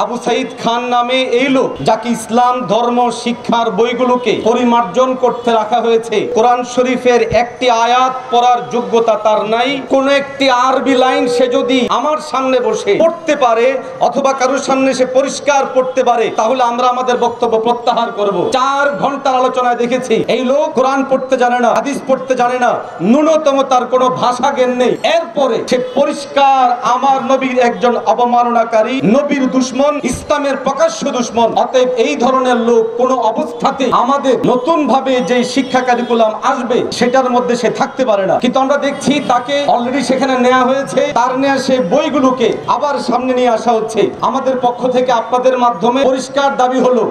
আবু সাইদ খান নামে এই লোক, যাকে ইসলাম ধর্ম শিক্ষার বইগুলোকে পরিমার্জন করতে রাখা হয়েছে, কোরআন শরীফের একটি আয়াত পড়ার যোগ্যতা তার নাই। কোন একটি আরবি লাইন সে যদি আমার সামনে বসে পড়তে পারে অথবা কারোর সামনে সে পরিষ্কার পড়তে পারে, তাহলে আমরা আমাদের বক্তব্য প্রত্যাহার করব। 4 ঘন্টার আলোচনায় দেখেছি এই লোক কোরআন পড়তে জানে না, হাদিস পড়তে জানে না, ন্যূনতম তার কোনো ভাষা জ্ঞান নেই। এরপরে সে পরিষ্কার আমার নবীর একজন অবমাননাকারী, নবীর দুশমন, ইসলামের প্রকাশ্য দুশমন। অতএব এই ধরনের লোক কোনো অবস্থাতে আমাদের নতুন ভাবে যে শিক্ষা কারিকুলাম আসবে সেটার মধ্যে সে থাকতে পারে না। কিন্তু আমরা দেখছি তাকে অলরেডি সেখানে নেওয়া হয়েছে, তার নেওয়া সেই বইগুলোকে আবার সামনে নিয়ে আসা হচ্ছে। আমাদের পক্ষ থেকে আপনাদের মাধ্যমে পরিষ্কার দাবি হলো,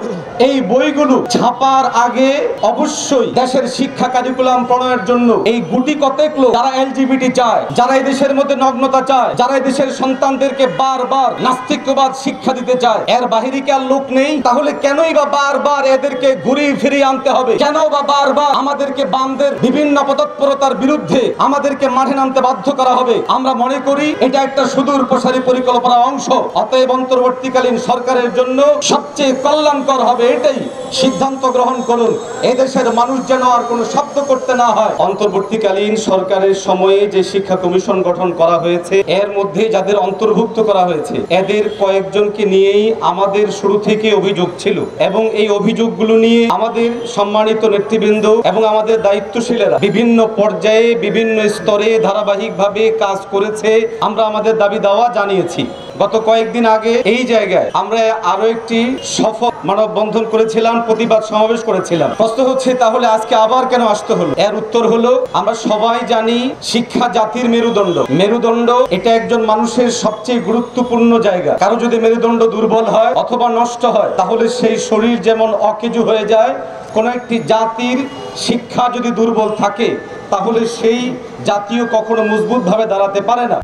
এই বইগুলো ছাপার আগে অবশ্যই দেশের শিক্ষা কারিকুলাম প্রণয়নের জন্য এই গুটি কতেক লোক যারা এলজিবিটি চায়, যারা এই দেশের মধ্যে নগ্নতা চায়, যারা এই দেশের সন্তানদেরকে বারবার নাস্তিকবাদ শিক্ষা দিতে চায়, এর বাহিরে কি আর লোক নেই? তাহলে কেনই বা বারবার এদেরকে ঘুরিয়ে ফিরিয়ে আনতে হবে? কেন বা বারবার আমাদেরকে বামদের বিভিন্ন অপতৎপরতার বিরুদ্ধে আমাদেরকে মাঠে নামতে বাধ্য করা হবে? আমরা মনে করি এটা একটা সুদূর প্রসারী পরিকল্পনার অংশ। অতএব অন্তর্বর্তীকালীন সরকারের জন্য সবচেয়ে কল্যাণকর হবে এটাই সিদ্ধান্ত গ্রহণ করুন, এদেশের মানুষ যেন আর কোনো শব্দ করতে না হয়। অন্তর্বর্তীকালীন সরকারের সময়ে যে শিক্ষা কমিশন গঠন করা হয়েছে, এর মধ্যে যাদের অন্তর্ভুক্ত করা হয়েছে এদের কয়েকজনকে নিয়েই আমাদের শুরু থেকে অভিযোগ ছিল, এবং এই অভিযোগগুলো নিয়ে আমাদের সম্মানিত নেতৃবৃন্দ এবং আমাদের দায়িত্বশীলেরা বিভিন্ন পর্যায়ে বিভিন্ন স্তরে ধারাবাহিকভাবে কাজ করেছে। আমরা আমাদের দাবি দাওয়া জানিয়েছি। গত কয়েকদিন আগে এই জায়গায় আমরা আরো একটি সফল মানববন্ধন করেছিলাম, প্রতিবাদ সমাবেশ করেছিলাম। প্রশ্ন হচ্ছে তাহলে আজকে আবার কেন আসতে হলো? এর উত্তর হলো, আমরা সবাই জানি শিক্ষা জাতির মেরুদণ্ড। মেরুদণ্ড এটা একজন মানুষের সবচেয়ে গুরুত্বপূর্ণ জায়গা। কারো যদি মেরুদণ্ড দুর্বল হয় অথবা নষ্ট হয়, তাহলে সেই শরীর যেমন অকেজু হয়ে যায়, কোন একটি জাতির শিক্ষা যদি দুর্বল থাকে তাহলে সেই জাতীয় কখনো মজবুত ভাবে দাঁড়াতে পারে না।